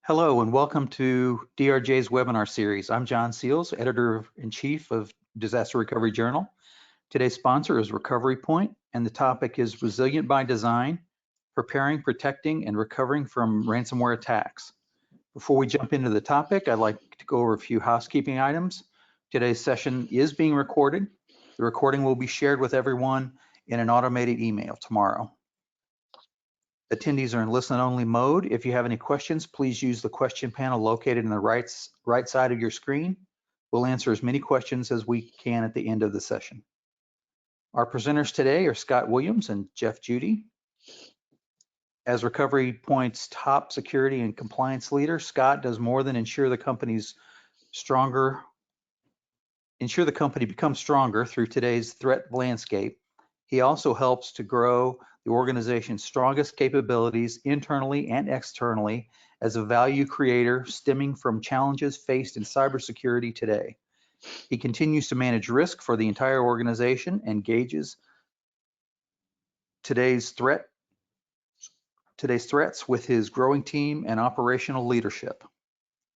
Hello and welcome to DRJ's webinar series. I'm John Seals, Editor-in-Chief of Disaster Recovery Journal. Today's sponsor is Recovery Point, and the topic is Resilient by Design, Preparing, Protecting, and Recovering from Ransomware Attacks. Before we jump into the topic, I'd like to go over a few housekeeping items. Today's session is being recorded. The recording will be shared with everyone in an automated email tomorrow. Attendees are in listen-only mode. If you have any questions, please use the question panel located in the right side of your screen. We'll answer as many questions as we can at the end of the session. Our presenters today are Scott Williams and Jeff Judy. As Recovery Point's top security and compliance leader, Scott does more than ensure the company becomes stronger through today's threat landscape. He also helps to grow the organization's strongest capabilities internally and externally as a value creator stemming from challenges faced in cybersecurity today. He continues to manage risk for the entire organization and gauges today's threats with his growing team and operational leadership.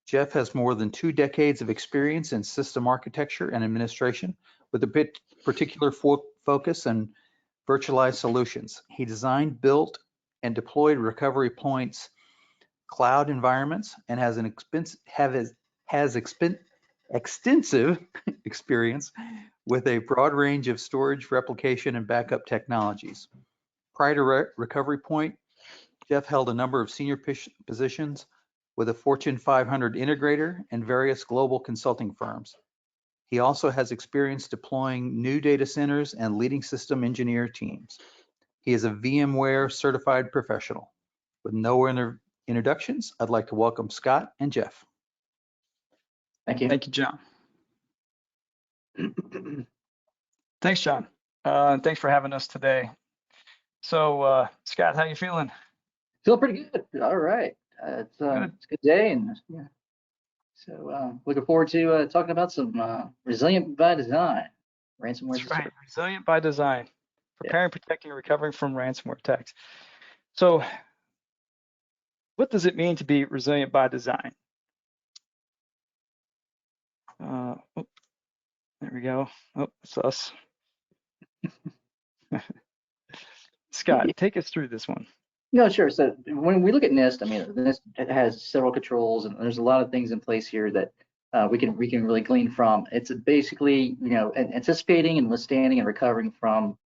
Jeff has more than 2 decades of experience in system architecture and administration with a particular focus on virtualized solutions. He designed, built, and deployed Recovery Point's cloud environments and has extensive experience with a broad range of storage, replication, and backup technologies. Prior to Recovery Point, Jeff held a number of senior positions with a Fortune 500 integrator and various global consulting firms. He also has experience deploying new data centers and leading system engineer teams. He is a VMware certified professional. With no introductions, I'd like to welcome Scott and Jeff. Thank you. Thank you, John. Thanks, John. Thanks for having us today. So, Scott, how you feeling? Feel pretty good. All right. It's a good day, and yeah. So looking forward to talking about some resilient by design, ransomware. That's right, resilient by design, preparing, protecting, and recovering from ransomware attacks. So what does it mean to be resilient by design? Oh, there we go. Oh, it's us. Scott, take us through this one. No, sure. So when we look at NIST, I mean, NIST has several controls, and there's a lot of things in place here that we can really glean from. It's basically, anticipating and withstanding and recovering from,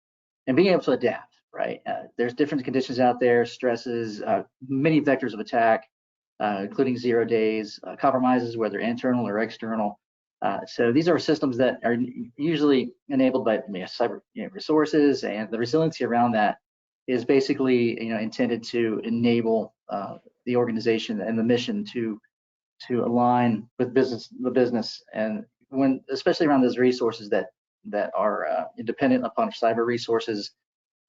and being able to adapt. Right? There's different conditions out there, stresses, many vectors of attack, including 0 days, compromises, whether internal or external. So these are systems that are usually enabled by cyber resources, and the resiliency around that is basically intended to enable the organization and the mission to align with the business, and when especially around those resources that are dependent upon cyber resources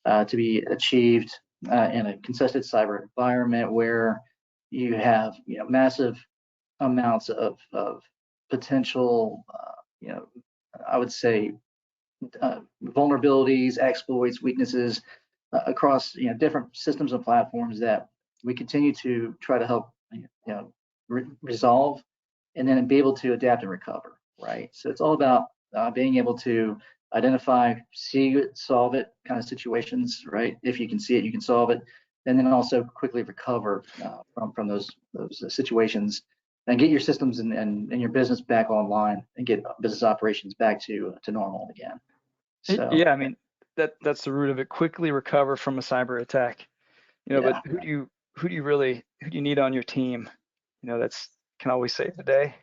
to be achieved in a contested cyber environment where you have massive amounts of potential I would say vulnerabilities, exploits, weaknesses across different systems and platforms that we continue to try to help resolve, and then be able to adapt and recover. Right. So it's all about being able to identify, see it, solve it kind of situations. Right. If you can see it, you can solve it, and then also quickly recover from those situations, and get your systems and your business back online, and get business operations back to normal again. So yeah, I mean, that's the root of it. Quickly recover from a cyber attack. But who do you need on your team? That's can always save the day.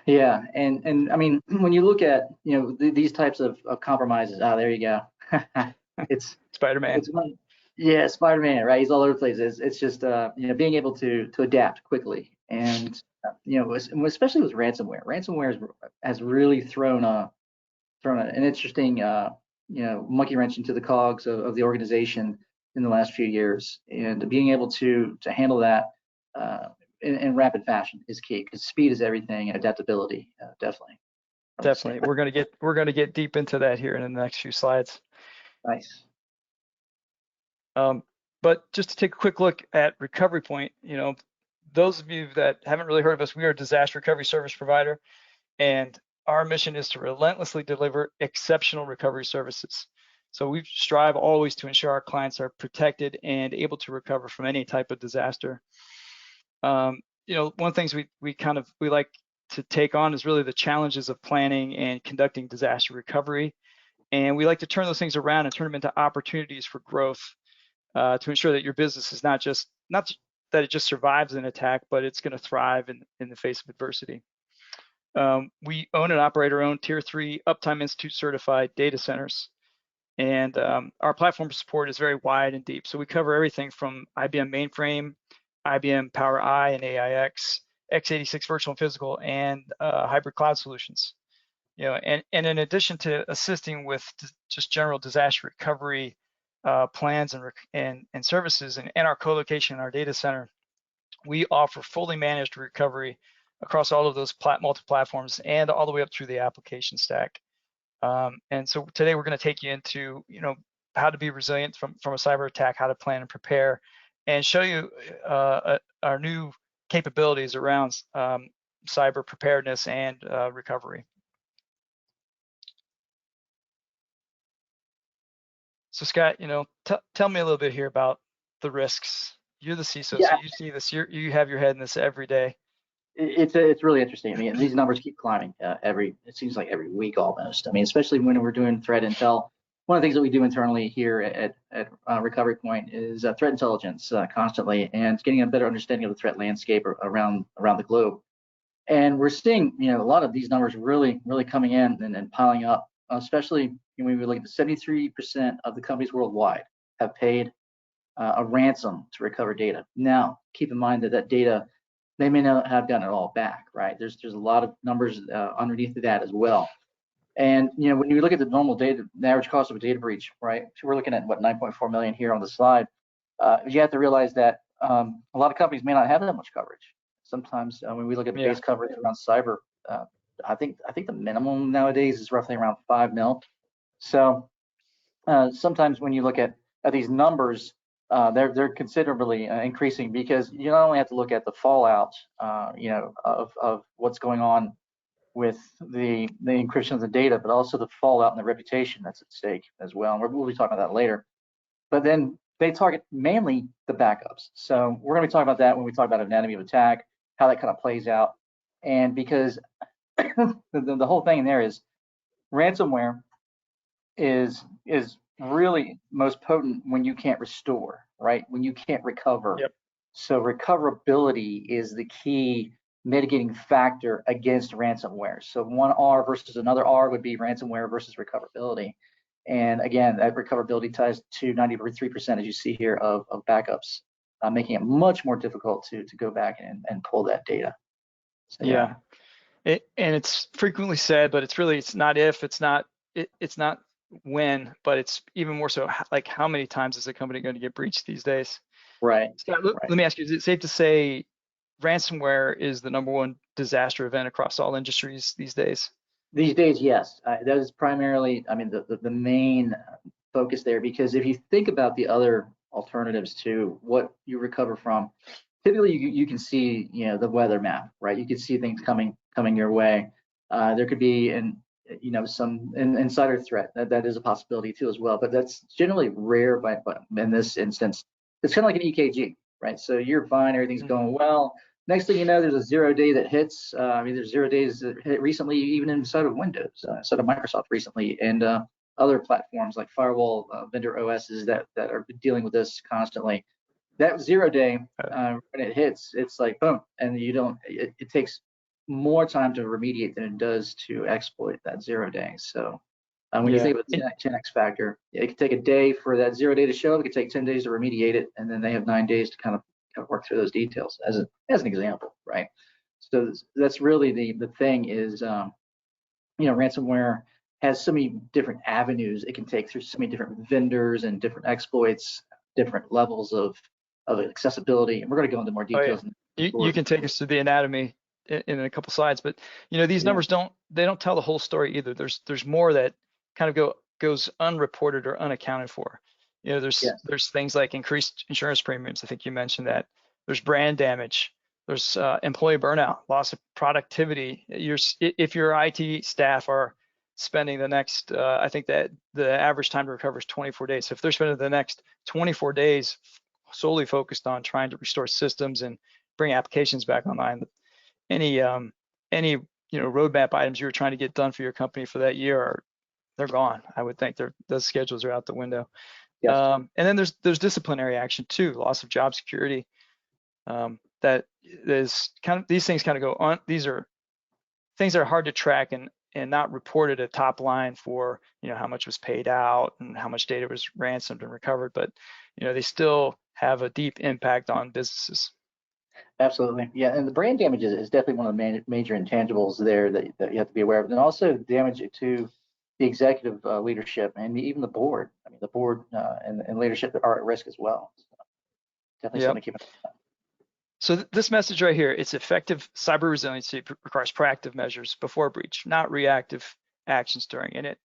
Yeah, and I mean, when you look at these types of compromises, there you go. It's Spider-Man. Yeah, Spider-Man, right? He's all over the place. It's just being able to adapt quickly, and especially with ransomware. Ransomware has really thrown an interesting monkey wrench into the cogs of the organization in the last few years, and being able to handle that in rapid fashion is key, because speed is everything, and adaptability definitely. We're gonna get deep into that here in the next few slides. Nice. But just to take a quick look at Recovery Point, those of you that haven't really heard of us, we are a disaster recovery service provider, and our mission is to relentlessly deliver exceptional recovery services. So we strive always to ensure our clients are protected and able to recover from any type of disaster. One of the things we like to take on is really the challenges of planning and conducting disaster recovery. And we like to turn those things around and turn them into opportunities for growth, to ensure that your business is not that it just survives an attack, but it's going to thrive in the face of adversity. We own and operate our own Tier 3 Uptime Institute certified data centers. And our platform support is very wide and deep. So we cover everything from IBM mainframe, IBM Power I and AIX, x86 virtual and physical, and hybrid cloud solutions. And in addition to assisting with just general disaster recovery plans and services, and our co-location in our data center, we offer fully managed recovery across all of those multi-platforms and all the way up through the application stack. And so today we're going to take you into, how to be resilient from a cyber attack, how to plan and prepare, and show you our new capabilities around cyber preparedness and recovery. So Scott, tell me a little bit here about the risks. You're the CISO, Yeah. so you see this. You have your head in this every day. It's really interesting. I mean, these numbers keep climbing it seems like every week almost. I mean, especially when we're doing threat intel. One of the things that we do internally here at Recovery Point is threat intelligence constantly, and getting a better understanding of the threat landscape around the globe. And we're seeing, a lot of these numbers really coming in and piling up, especially when we look at the 73% of the companies worldwide have paid a ransom to recover data. Now, keep in mind that data, they may not have gotten it all back, right? There's a lot of numbers underneath of that as well. And when you look at the normal data, the average cost of a data breach, right? So we're looking at what 9.4 million here on the slide. You have to realize that a lot of companies may not have that much coverage. Sometimes when we look at the base coverage around cyber, I think the minimum nowadays is roughly around 5 mil. So sometimes when you look at these numbers, they're considerably increasing, because you not only have to look at the fallout, of what's going on with the encryption of the data, but also the fallout and the reputation that's at stake as well. And we'll be talking about that later. But then they target mainly the backups. So we're going to be talking about that when we talk about anatomy of attack, how that kind of plays out. And because the whole thing in there is ransomware is really most potent when you can't restore, right? When you can't recover. Yep. So recoverability is the key mitigating factor against ransomware. So one R versus another R would be ransomware versus recoverability. And again, that recoverability ties to 93%, as you see here, of backups, making it much more difficult to go back and pull that data. So, yeah. And it's frequently said, but it's not if, it's not when, but it's even more so like how many times is a company going to get breached these days? Right. Scott, let me ask you, is it safe to say ransomware is the #1 disaster event across all industries these days? These days, yes. That is primarily, I mean, the main focus there, because if you think about the other alternatives to what you recover from, typically you can see, the weather map, right? You can see things coming your way. There could be some insider threat. That is a possibility too as well, but that's generally rare. But in this instance, it's kind of like an EKG, right? So you're fine, everything's going well. Next thing you know, there's a 0-day that hits. There's 0 days that hit recently, even inside of Windows, inside of Microsoft recently, and other platforms like firewall vendor OSs that are dealing with this constantly. That 0-day, when it hits, it's like boom, and it takes more time to remediate than it does to exploit that 0-day. So when you think of a 10x factor, it could take a day for that 0-day to show up. It could take 10 days to remediate it, and then they have 9 days to kind of work through those details as an example, right? So that's really the thing is, ransomware has so many different avenues it can take through, so many different vendors and different exploits, different levels of accessibility. And we're going to go into more details. You can take us through the anatomy in a couple slides, but these numbers don't tell the whole story either. There's more that kind of goes unreported or unaccounted for. There's things like increased insurance premiums. I think you mentioned that. There's brand damage. There's employee burnout, loss of productivity. If your IT staff are spending the next, I think that the average time to recover is 24 days. So if they're spending the next 24 days solely focused on trying to restore systems and bring applications back online, any roadmap items you were trying to get done for your company for that year they're gone. I would think those schedules are out the window. Yes. And then there's disciplinary action too, loss of job security. That is kind of, these things kind of go on. These are things that are hard to track and not reported at top line for, how much was paid out and how much data was ransomed and recovered, but they still have a deep impact on businesses. Absolutely. Yeah. And the brand damage is definitely one of the major intangibles there that you have to be aware of. And also damage to the executive leadership and even the board. I mean, the board and leadership are at risk as well. So definitely Yep. something to keep in mind. So this message right here, it's effective cyber resiliency requires proactive measures before breach, not reactive actions during. And it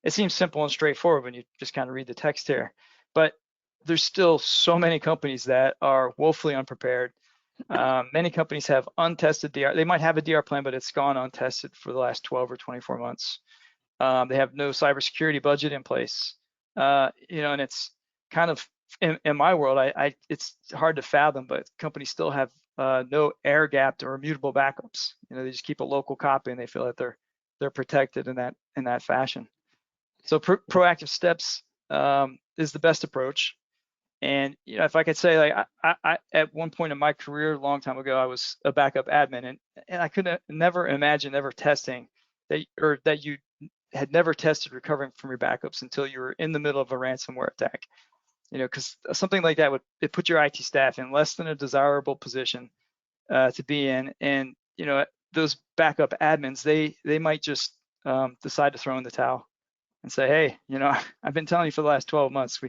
seems simple and straightforward when you just kind of read the text here, but there's still so many companies that are woefully unprepared. Many companies have untested DR. They might have a DR plan, but it's gone untested for the last 12 or 24 months. They have no cybersecurity budget in place. And it's kind of, in my world, it's hard to fathom, but companies still have no air gapped or immutable backups. They just keep a local copy and they feel that they're protected in that fashion. So proactive steps is the best approach. And if I could say, like, I at one point in my career, a long time ago, I was a backup admin, and I could never imagine ever testing that you had never tested recovering from your backups until you were in the middle of a ransomware attack. Because something like that would put your IT staff in less than a desirable position to be in, and those backup admins, they might just decide to throw in the towel and say, hey, I've been telling you for the last 12 months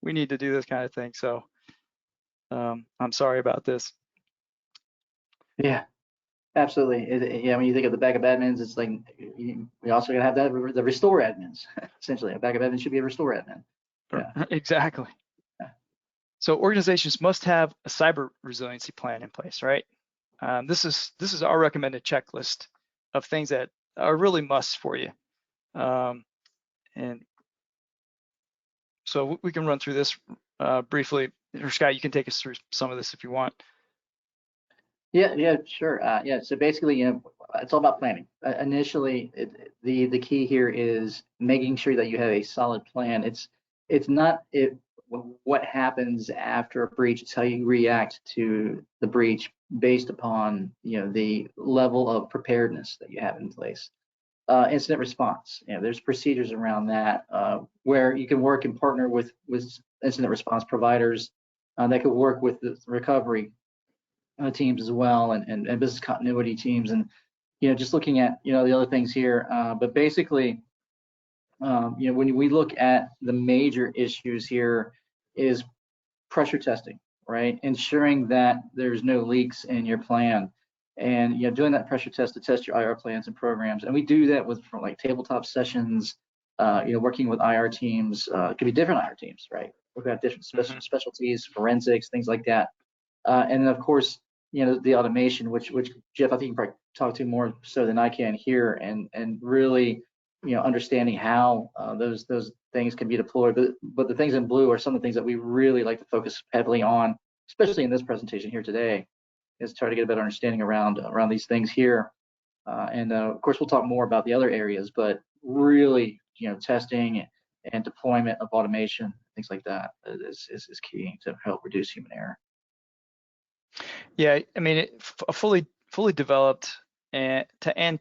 we need to do this kind of thing. So I'm sorry about this. Yeah, absolutely. Yeah, when you think of the backup admins, it's like we also gotta have the restore admins. Essentially, a backup admin should be a restore admin. Yeah. Exactly. Yeah. So organizations must have a cyber resiliency plan in place, right? This is our recommended checklist of things that are really musts for you. And so we can run through this briefly. Or Scott, you can take us through some of this if you want. Yeah, sure. Yeah, so basically, it's all about planning. Initially, the key here is making sure that you have a solid plan. It's not what happens after a breach. It's how you react to the breach based upon the level of preparedness that you have in place. Incident response. There's procedures around that where you can work and partner with incident response providers that could work with the recovery teams as well, and business continuity teams, and just looking at the other things here. But basically, when we look at the major issues here, is pressure testing, right? Ensuring that there's no leaks in your plan, and doing that pressure test to test your IR plans and programs. And we do that from like tabletop sessions, working with IR teams. It could be different IR teams, right? We've got different specialties, forensics, things like that. And then of course, the automation, which Jeff, I think you can probably talk to more so than I can here, and really, understanding how those things can be deployed. But the things in blue are some of the things that we really like to focus heavily on, especially in this presentation here today, is try to get a better understanding around these things here. And of course, we'll talk more about the other areas, but really, testing and deployment of automation, things like that is key to help reduce human error. Yeah, I mean, a fully developed and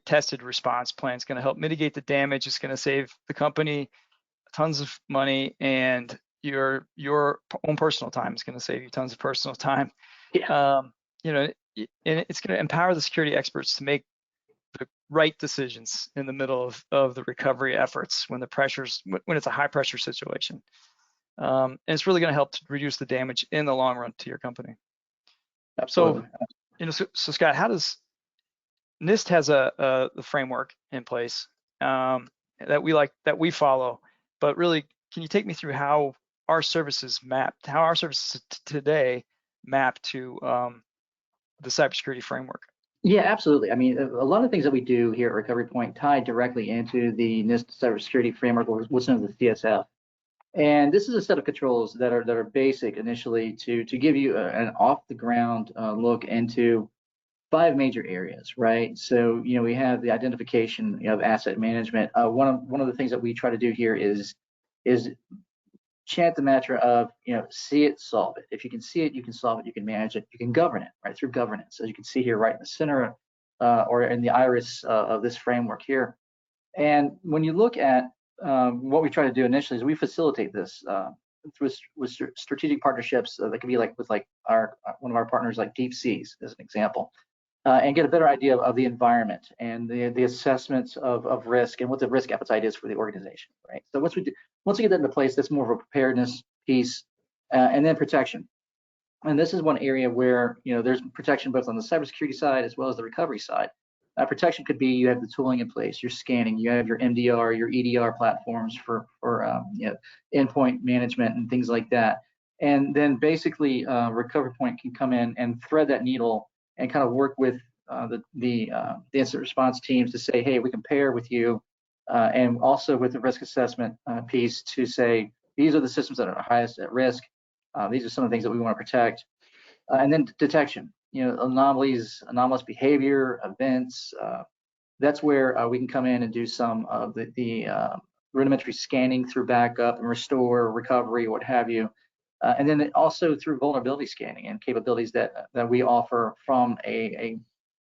tested response plan is going to help mitigate the damage. It's going to save the company tons of money, and your own personal time is going to save you tons of personal time. Yeah. And it's going to empower the security experts to make the right decisions in the middle of the recovery efforts when it's a high pressure situation. And it's really going to help to reduce the damage in the long run to your company. Absolutely. So Scott, how does NIST has the framework in place that we follow, but really, can you take me through how our services today map to the cybersecurity framework. Yeah, absolutely. I mean, a lot of things that we do here at Recovery Point tie directly into the NIST cybersecurity framework, or what's known as the CSF. And this is a set of controls that are basic initially to give you an off the ground look into 5 major areas, right? So, we have the identification of asset management. One of the things that we try to do here is chant the mantra of, see it, solve it. If you can see it, you can solve it, you can manage it, you can govern it, right, through governance. As you can see here, right in the center, or in the iris of this framework here. And when you look at what we try to do initially is we facilitate this with strategic partnerships that can be like with our one of our partners like Deep Seas as an example, and get a better idea of the environment and the assessments of risk and what the risk appetite is for the organization, right? So once we get that into place, that's more of a preparedness piece, and then protection. And this is one area where there's protection both on the cybersecurity side as well as the recovery side. Protection could be you have the tooling in place, you're scanning, you have your MDR, your EDR platforms for endpoint management and things like that. And then basically Recovery Point can come in and thread that needle and kind of work with the incident response teams to say, hey, we can pair with you, and also with the risk assessment piece to say, these are the systems that are highest at risk. These are some of the things that we want to protect. And then detection, anomalies, anomalous behavior, events. That's where we can come in and do some of the rudimentary scanning through backup and restore, recovery, what have you. And then also through vulnerability scanning and capabilities that we offer from an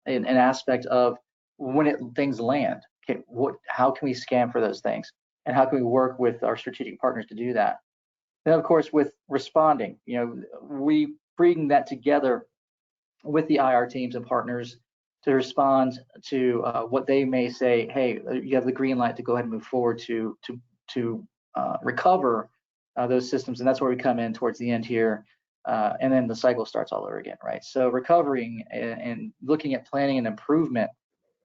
aspect of when things land. Okay, how can we scan for those things? And how can we work with our strategic partners to do that? Then, of course, with responding, we bring that together with the IR teams and partners to respond to what they may say. Hey, you have the green light to go ahead and move forward to recover those systems, and that's where we come in towards the end here, and then the cycle starts all over again, right? So recovering and looking at planning and improvement.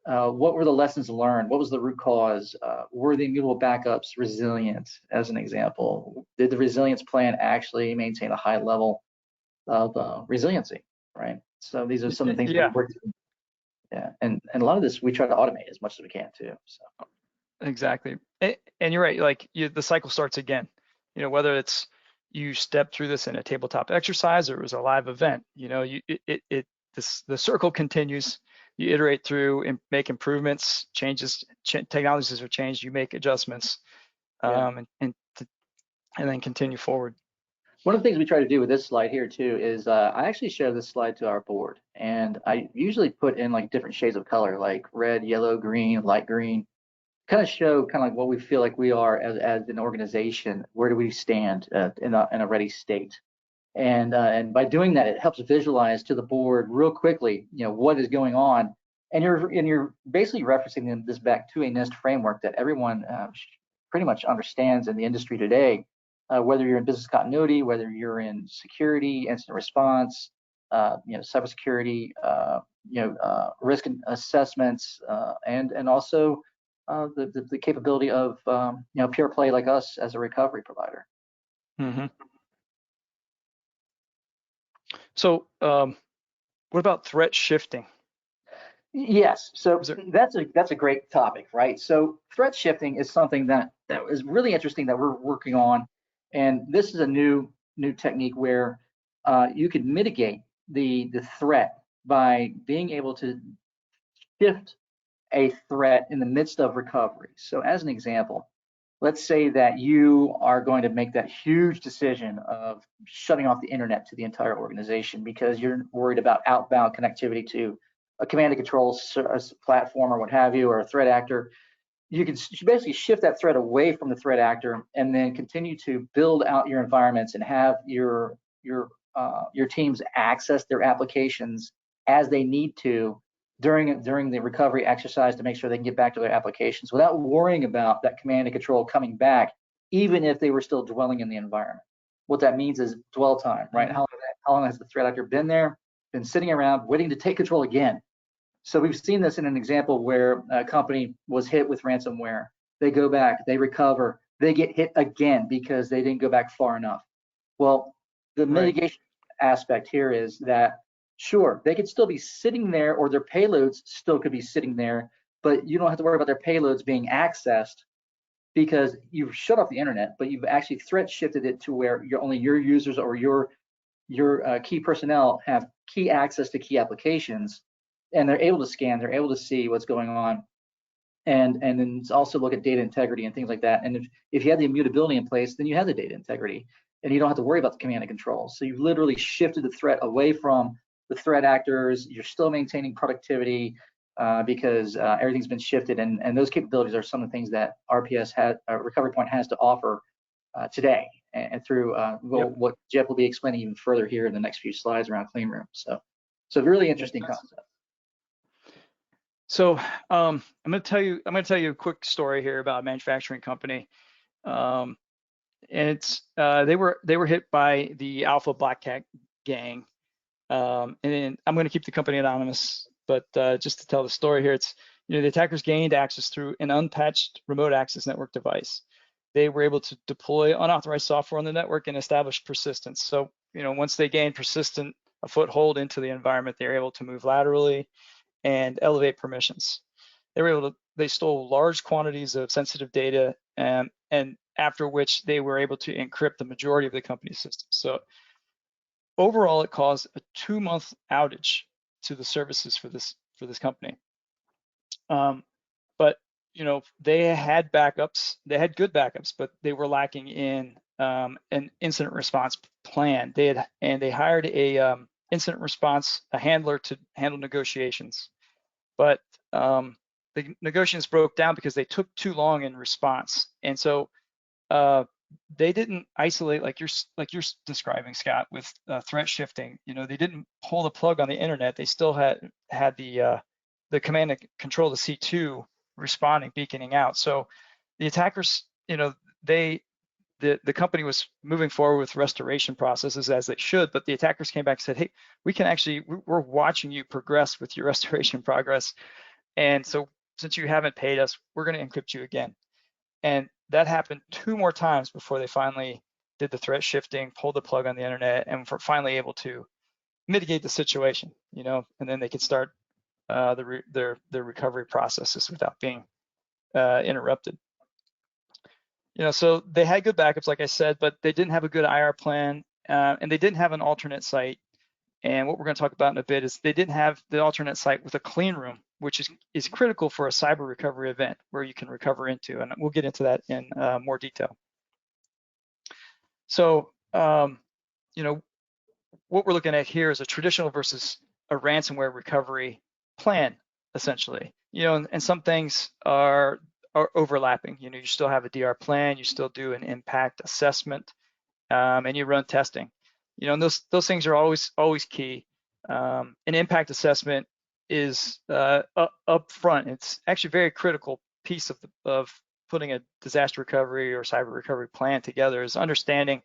What were the lessons learned? What was the root cause? Were the immutable backups resilient, as an example? Did the resilience plan actually maintain a high level of resiliency, right? So these are some of the things we work through. Yeah, and a lot of this we try to automate as much as we can too. So. Exactly, and you're right. Like the cycle starts again. Whether it's you step through this in a tabletop exercise or it was a live event. The circle continues. You iterate through and make improvements, changes, technologies are changed, you make adjustments, and then continue forward. One of the things we try to do with this slide here too is I actually share this slide to our board, and I usually put in like different shades of color, like red, yellow, green, light green, kind of show kind of like what we feel like we are as an organization. Where do we stand in a ready state? And by doing that, it helps visualize to the board real quickly, what is going on. And you're basically referencing this back to a NIST framework that everyone pretty much understands in the industry today, whether you're in business continuity, whether you're in security, incident response, cybersecurity, risk assessments, and also the capability of pure play like us as a recovery provider. Mm-hmm. So what about threat shifting? Yes, so that's a great topic, right? So threat shifting is something that is really interesting that we're working on, and this is a new technique where you could mitigate the threat by being able to shift a threat in the midst of recovery. So as an example, let's say that you are going to make that huge decision of shutting off the internet to the entire organization because you're worried about outbound connectivity to a command and control platform or what have you, or a threat actor. You can basically shift that threat away from the threat actor and then continue to build out your environments and have your teams access their applications as they need to during the recovery exercise to make sure they can get back to their applications without worrying about that command and control coming back, even if they were still dwelling in the environment. What that means is dwell time, right? How long has the threat actor been there, been sitting around waiting to take control again? So we've seen this in an example where a company was hit with ransomware. They go back, they recover, they get hit again because they didn't go back far enough. Well, the mitigation aspect here is that Sure, they could still be sitting there, or their payloads still could be sitting there, but you don't have to worry about their payloads being accessed because you've shut off the internet, but you've actually threat shifted it to where only your users or your key personnel have key access to key applications, and they're able to scan, they're able to see what's going on, and then also look at data integrity and things like that. And if you have the immutability in place, then you have the data integrity, and you don't have to worry about the command and control. So you've literally shifted the threat away from the threat actors. You're still maintaining productivity because everything's been shifted, and those capabilities are some of the things that RPS Recovery Point has to offer today, and through what Jeff will be explaining even further here in the next few slides around clean room. So really interesting concept. So I'm going to tell you a quick story here about a manufacturing company, and it's they were hit by the Alpha Black Cat gang, and then I'm going to keep the company anonymous, but just to tell the story here, it's the attackers gained access through an unpatched remote access network device. They were able to deploy unauthorized software on the network and establish persistence. So once they gained a foothold into the environment, they were able to move laterally and elevate permissions. They stole large quantities of sensitive data, and after which they were able to encrypt the majority of the company's systems. So overall, it caused a 2-month outage to the services for this company. But they had backups. They had good backups, but they were lacking in an incident response plan. They hired a incident response handler to handle negotiations, but the negotiations broke down because they took too long in response, and so they didn't isolate like you're describing, Scott, with threat shifting. They didn't pull the plug on the internet. They still had the command and control, the C2 responding, beaconing out. So the attackers, the company was moving forward with restoration processes as they should, but the attackers came back and said, hey, we're watching you progress with your restoration progress. And so since you haven't paid us, we're going to encrypt you again. And that happened 2 more times before they finally did the threat shifting, pulled the plug on the internet, and were finally able to mitigate the situation, and then they could start their recovery processes without being interrupted. So they had good backups, like I said, but they didn't have a good IR plan, and they didn't have an alternate site. And what we're going to talk about in a bit is they didn't have the alternate site with a clean room, which is critical for a cyber recovery event where you can recover into, and we'll get into that in more detail. So, what we're looking at here is a traditional versus a ransomware recovery plan, essentially. And some things are overlapping. You still have a DR plan, you still do an impact assessment, and you run testing. And those things are always key. An impact assessment is up front. It's actually a very critical piece of putting a disaster recovery or cyber recovery plan together, is understanding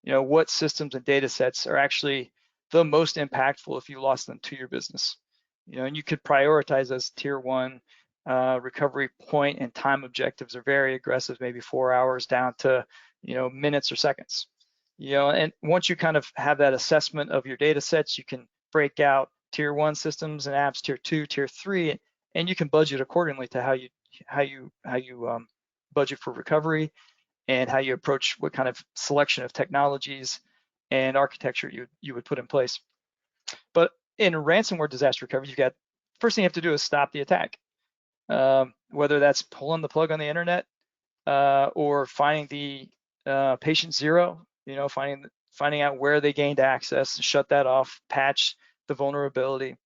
what systems and data sets are actually the most impactful if you lost them to your business. And you could prioritize as tier 1 recovery point, and time objectives are very aggressive, maybe 4 hours down to minutes or seconds. And once you kind of have that assessment of your data sets, you can break out tier 1 systems and apps, tier 2, tier 3, and you can budget accordingly to how you budget for recovery, and how you approach what kind of selection of technologies and architecture you would put in place. But in ransomware disaster recovery, first thing you have to do is stop the attack. Whether that's pulling the plug on the internet, or finding the patient zero, finding out where they gained access, shut that off, patch the vulnerability.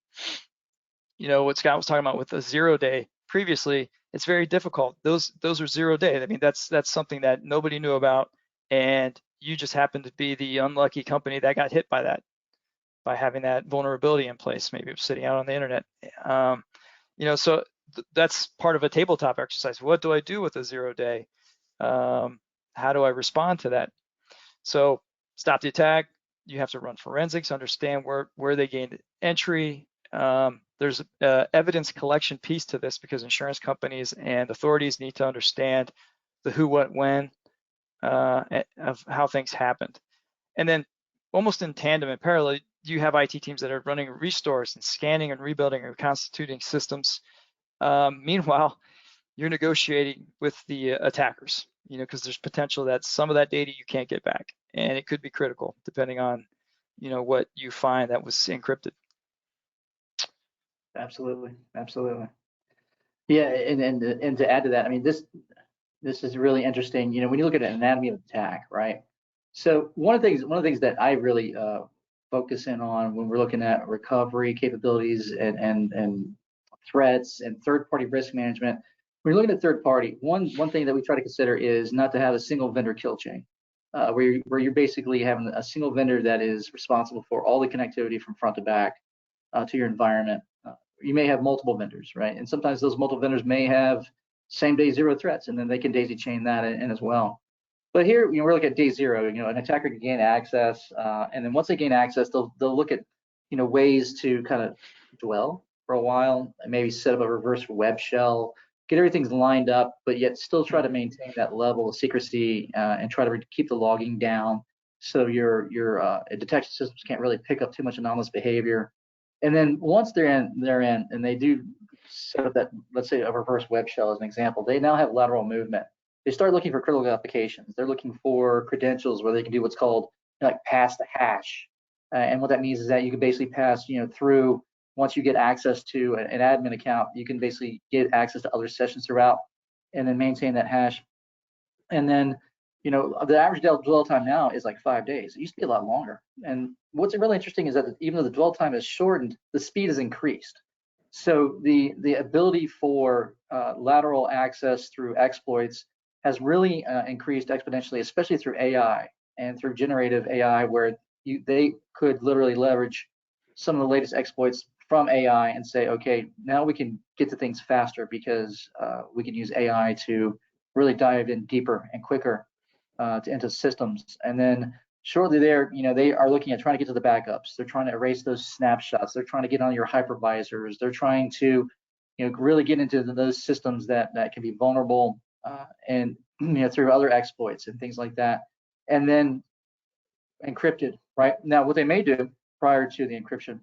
What Scott was talking about with a 0-day previously, it's very difficult. Those are 0-day. I mean, that's something that nobody knew about, and you just happened to be the unlucky company that got hit by that, by having that vulnerability in place. Maybe it was sitting out on the internet. So that's part of a tabletop exercise. What do I do with a 0-day? How do I respond to that? So stop the attack. You have to run forensics, understand where they gained entry. There's an evidence collection piece to this, because insurance companies and authorities need to understand the who, what, when of how things happened. And then almost in tandem and parallel, you have IT teams that are running restores and scanning and rebuilding and reconstituting systems. Meanwhile, you're negotiating with the attackers, because there's potential that some of that data you can't get back, and it could be critical depending on, what you find that was encrypted. Absolutely, absolutely. Yeah, and to add to that, I mean, this is really interesting. When you look at an anatomy of attack, right? So one of the things that I really focus in on when we're looking at recovery capabilities and threats and third-party risk management, when you're looking at third party, one thing that we try to consider is not to have a single vendor kill chain, where you're basically having a single vendor that is responsible for all the connectivity from front to back to your environment. You may have multiple vendors, right? And sometimes those multiple vendors may have same day zero threats, and then they can daisy chain that in as well. But here, we're looking at day zero. An attacker can gain access, and then once they gain access, they'll look at ways to kind of dwell for a while, and maybe set up a reverse web shell, get everything lined up, but yet still try to maintain that level of secrecy and try to keep the logging down, so your detection systems can't really pick up too much anomalous behavior. And then once they're in, and they do set up that, let's say a reverse web shell as an example, they now have lateral movement. They start looking for critical applications. They're looking for credentials where they can do what's called like pass the hash. And what that means is that you can basically pass, through, once you get access to an admin account, you can basically get access to other sessions throughout and then maintain that hash. And then, the average dwell time now is like 5 days. It used to be a lot longer. And what's really interesting is that even though the dwell time is shortened, the speed is increased. So the ability for lateral access through exploits has really increased exponentially, especially through AI and through generative AI, where they could literally leverage some of the latest exploits from AI and say, okay, now we can get to things faster because we can use AI to really dive in deeper and quicker into systems. And then shortly there, they are looking at trying to get to the backups. They're trying to erase those snapshots. They're trying to get on your hypervisors. They're trying to, really get into those systems that can be vulnerable and through other exploits and things like that. And then encrypted, right? Now, what they may do prior to the encryption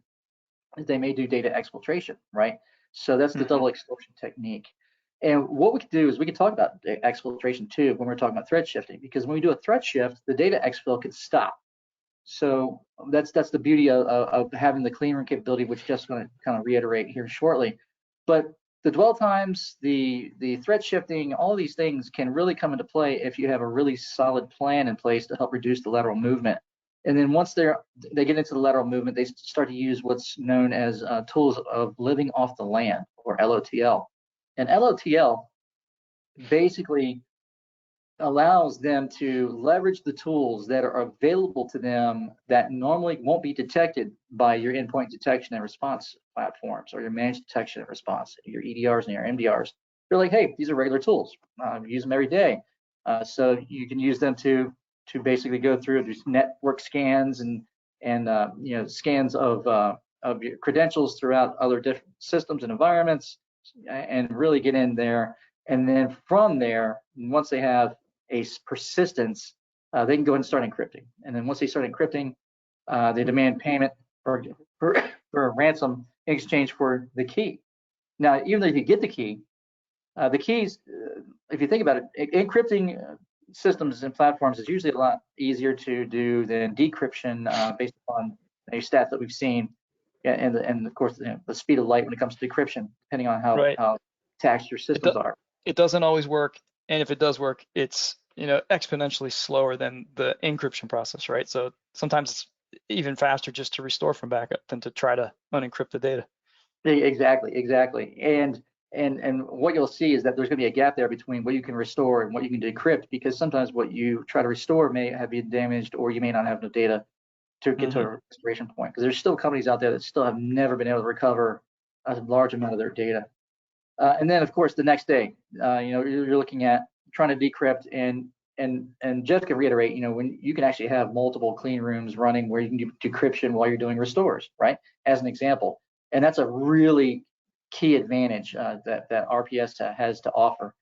is they may do data exfiltration, right? So that's the double extortion technique. And what we could do is we could talk about exfiltration too when we're talking about threat shifting, because when we do a threat shift, the data exfil can stop. So that's the beauty of having the clean room capability, which just going to kind of reiterate here shortly. But the dwell times, the threat shifting, all of these things can really come into play if you have a really solid plan in place to help reduce the lateral movement. And then once they get into the lateral movement, they start to use what's known as tools of living off the land, or LOTL. And LOTL basically allows them to leverage the tools that are available to them that normally won't be detected by your endpoint detection and response platforms or your managed detection and response, your EDRs and your MDRs. They're like, hey, these are regular tools. Use them every day. So you can use them to basically go through these network scans and scans of your credentials throughout other different systems and environments, and really get in there. And then from there, once they have a persistence, they can go ahead and start encrypting. And then once they start encrypting, they demand payment for a ransom in exchange for the key. Now, even though if you get the keys, if you think about it, encrypting systems and platforms is usually a lot easier to do than decryption based upon a stats that we've seen, and of course the speed of light when it comes to decryption, depending on how taxed your systems are. It doesn't always work, and if it does work, it's exponentially slower than the encryption process, right? So sometimes it's even faster just to restore from backup than to try to unencrypt the data. Exactly. And what you'll see is that there's going to be a gap there between what you can restore and what you can decrypt, because sometimes what you try to restore may have been damaged, or you may not have no data to get to a restoration point, because there's still companies out there that still have never been able to recover a large amount of their data. And then, of course, the next day, you're looking at trying to decrypt, and just to reiterate, when you can actually have multiple clean rooms running where you can do decryption while you're doing restores, right? As an example, and that's a really key advantage that RPS has to offer,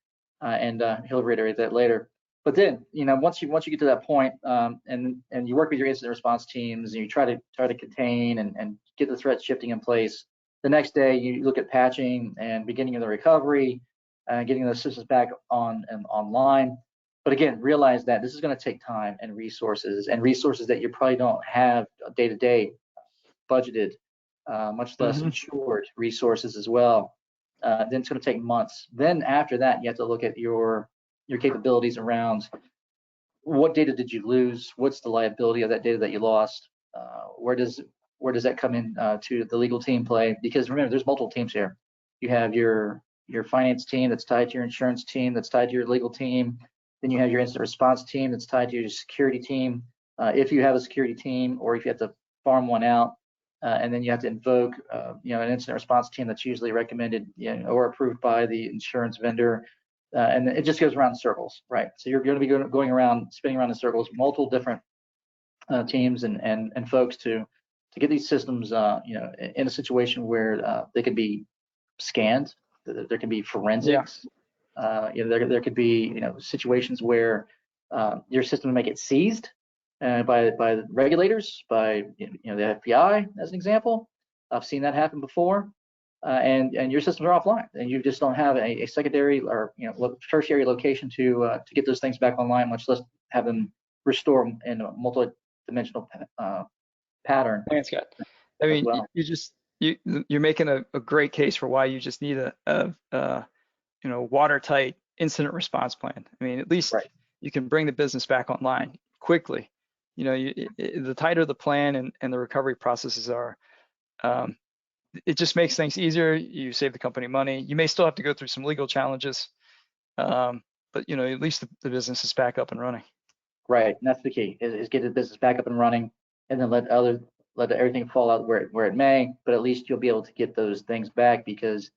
and he'll reiterate that later. But then, once you get to that point, and you work with your incident response teams, and you try to contain and get the threat shifting in place. The next day, you look at patching and beginning of the recovery, getting those systems back on and online. But again, realize that this is going to take time and resources that you probably don't have day to day budgeted, much less insured resources as well. Then it's going to take months. Then after that, you have to look at your capabilities around what data did you lose, what's the liability of that data that you lost, where does that come in to the legal team play? Because remember, there's multiple teams here. You have your finance team that's tied to your insurance team, that's tied to your legal team. Then you have your incident response team that's tied to your security team. If you have a security team, or if you have to farm one out, and then you have to invoke, an incident response team that's usually recommended, or approved by the insurance vendor. And it just goes around in circles, right? So you're going to be going around, spinning around in circles, multiple different teams and folks to get these systems, in a situation where they could be scanned. There can be forensics. There could be situations where your system may get seized by regulators, by the FBI, as an example. I've seen that happen before. And your systems are offline, and you just don't have a secondary or tertiary location to get those things back online, much less have them restore in a multi-dimensional pattern. Thanks, Scott. I mean, well. you're making a great case for why you just need a watertight incident response plan. I mean, at least you can bring the business back online quickly. The tighter the plan and the recovery processes are, it just makes things easier. You save the company money. You may still have to go through some legal challenges, but at least the business is back up and running. Right, and that's the key: is get the business back up and running, and then let everything fall out where it may. But at least you'll be able to get those things back because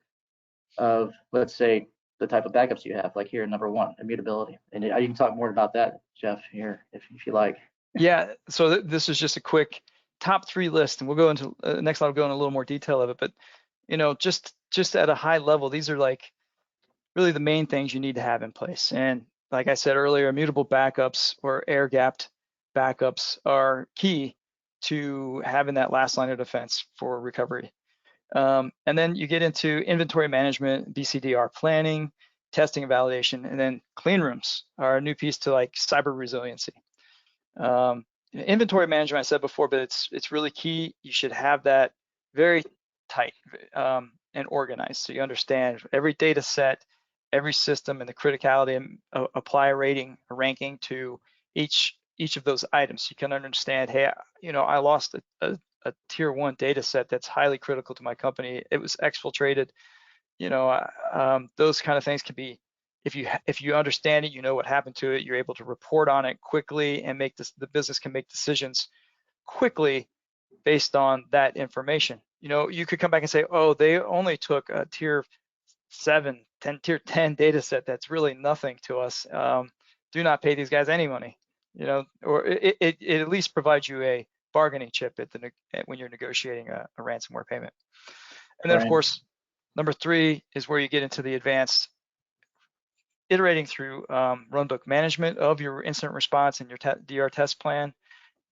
of, let's say, the type of backups you have. Like here, number one, immutability, and you can talk more about that, Jeff, here if you like. Yeah. So this is just a quick top 3 list, and we'll go into next slide. We'll go into a little more detail of it, but just at a high level, these are like really the main things you need to have in place. And like I said earlier, immutable backups or air-gapped backups are key to having that last line of defense for recovery. And then you get into inventory management, BCDR planning, testing and validation, and then clean rooms are a new piece to like cyber resiliency. Inventory management, I said before, but it's really key. You should have that very tight and organized, so you understand every data set, every system, and the criticality, and apply a ranking to each of those items. You can understand, hey, I lost a tier 1 data set that's highly critical to my company. It was exfiltrated. Those kind of things can be, if you understand it, what happened to it, you're able to report on it quickly and the business can make decisions quickly based on that information. You could come back and say, oh, they only took a tier 10 data set that's really nothing to us. Do not pay these guys any money, or it at least provides you a bargaining chip when you're negotiating a ransomware payment. And then, of course, number 3 is where you get into the advanced iterating through runbook management of your incident response and your DR test plan,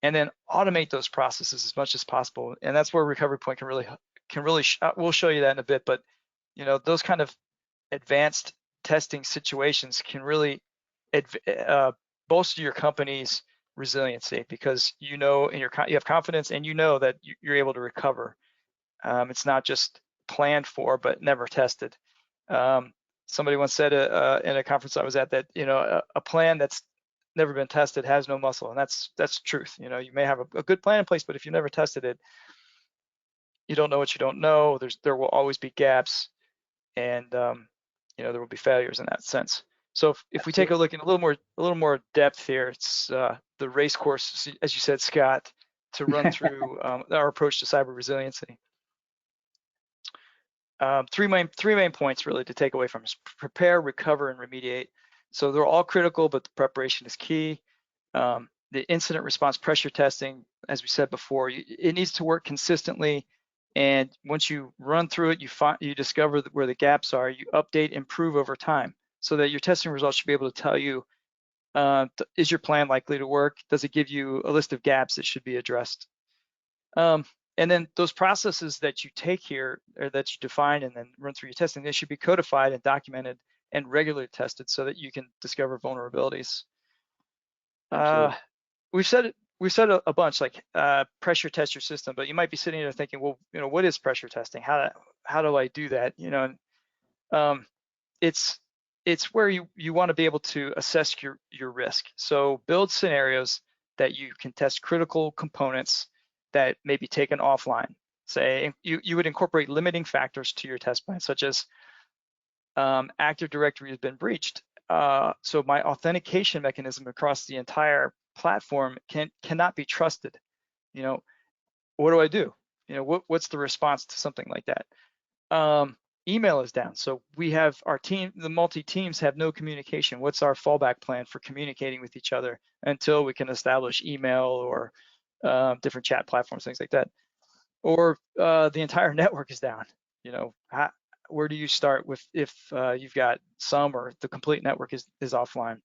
and then automate those processes as much as possible. And that's where Recovery Point can really we'll show you that in a bit, but those kind of advanced testing situations can really bolster your company's resiliency, because and you have confidence, and that you're able to recover. It's not just planned for but never tested. Somebody once said in a conference I was at that a plan that's never been tested has no muscle, and that's the truth. You may have a good plan in place, but if you never tested it, you don't know what you don't know. There will always be gaps, and there will be failures in that sense. So if we take a look in a little more depth here, it's the race course, as you said, Scott, to run through our approach to cyber resiliency. 3 main points really to take away from is prepare, recover, and remediate. So they're all critical, but the preparation is key. The incident response pressure testing, as we said before, it needs to work consistently. And once you run through it, you discover where the gaps are. You update, improve over time, so that your testing results should be able to tell you Is your plan likely to work? Does it give you a list of gaps that should be addressed? And then those processes that you take here, or that you define and then run through your testing, they should be codified and documented and regularly tested so that you can discover vulnerabilities. We've said a bunch, like pressure test your system, but you might be sitting there thinking, well, what is pressure testing? How do I do that? It's where you want to be able to assess your risk. So build scenarios that you can test critical components that may be taken offline. Say you would incorporate limiting factors to your test plan, such as Active Directory has been breached. So my authentication mechanism across the entire platform cannot be trusted. What do I do? What's the response to something like that? Email is down, so we have our team, the multi-teams have no communication. What's our fallback plan for communicating with each other until we can establish email or different chat platforms, things like that? Or the entire network is down. Where do you start with if you've got some or the complete network is offline?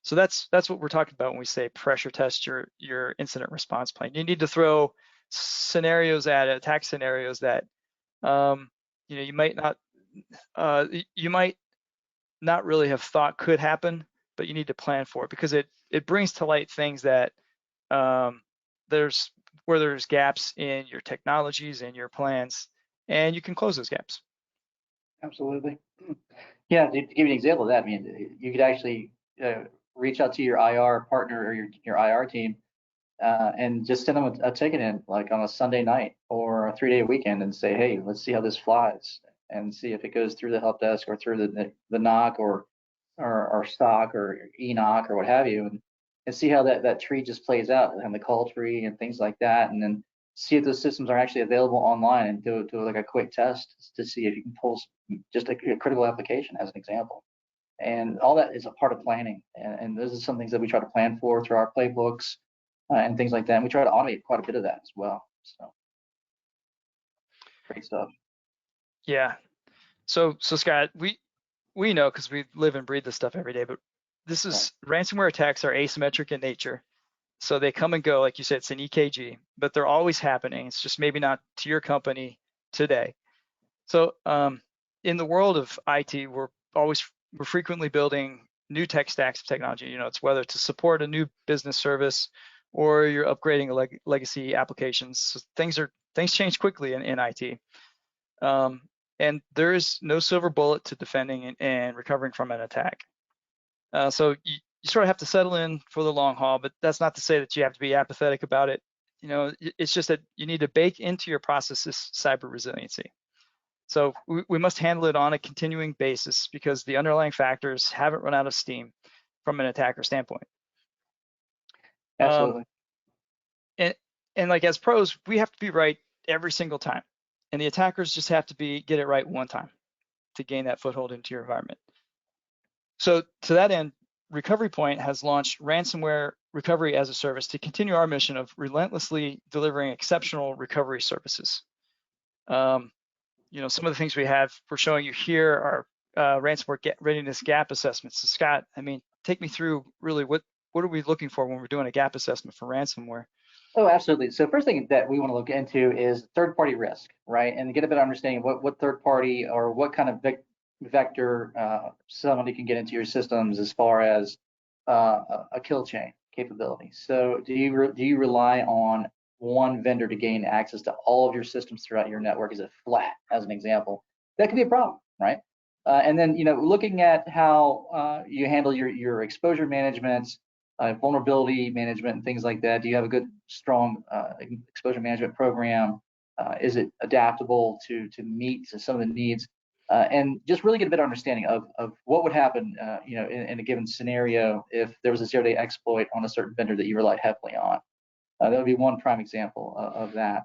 So that's what we're talking about when we say pressure test your incident response plan. You need to throw scenarios at it, attack scenarios that you might not really have thought could happen, but you need to plan for it, because it brings to light things that there's gaps in your technologies and your plans, and you can close those gaps. Absolutely. Yeah, to give you an example of that, I mean, you could actually reach out to your IR partner or your IR team and just send them a ticket in, like on a Sunday night or a 3-day weekend, and say, hey, let's see how this flies, and see if it goes through the help desk or through the NOC or SOC or ENOC or what have you, and see how that tree just plays out, and the call tree and things like that, and then see if those systems are actually available online, and do like a quick test to see if you can pull just a critical application as an example. And all that is a part of planning, and those are some things that we try to plan for through our playbooks and things like that. And we try to automate quite a bit of that as well. So great stuff. Yeah. So Scott, we know, because we live and breathe this stuff every day, but this is ransomware attacks are asymmetric in nature. So they come and go, like you said, it's an EKG, but they're always happening. It's just maybe not to your company today. So in the world of IT, we're frequently building new tech stacks of technology. It's whether to support a new business service or you're upgrading a legacy applications. So things change quickly in IT. And there is no silver bullet to defending and recovering from an attack. So you sort of have to settle in for the long haul, but that's not to say that you have to be apathetic about it. It's just that you need to bake into your processes cyber resiliency. So we must handle it on a continuing basis, because the underlying factors haven't run out of steam from an attacker standpoint. Absolutely. And like as pros, we have to be right every single time, and the attackers just have to get it right one time to gain that foothold into your environment. So to that end, Recovery Point has launched Ransomware Recovery as a Service to continue our mission of relentlessly delivering exceptional recovery services. Some of the things we're showing you here are ransomware readiness gap assessments. So Scott, take me through really what are we looking for when we're doing a gap assessment for ransomware? Oh, absolutely. So first thing that we want to look into is third-party risk, right? And get a better understanding of what third party or what kind of vector somebody can get into your systems as far as a kill chain capability. So do you rely on one vendor to gain access to all of your systems throughout your network? Is it flat, as an example? That could be a problem, right? And then looking at how you handle your exposure management, vulnerability management, and things like that. Do you have a good, strong exposure management program? Is it adaptable to meet some of the needs? And just really get a better understanding of what would happen, in a given scenario if there was a zero-day exploit on a certain vendor that you relied heavily on. That would be one prime example of that.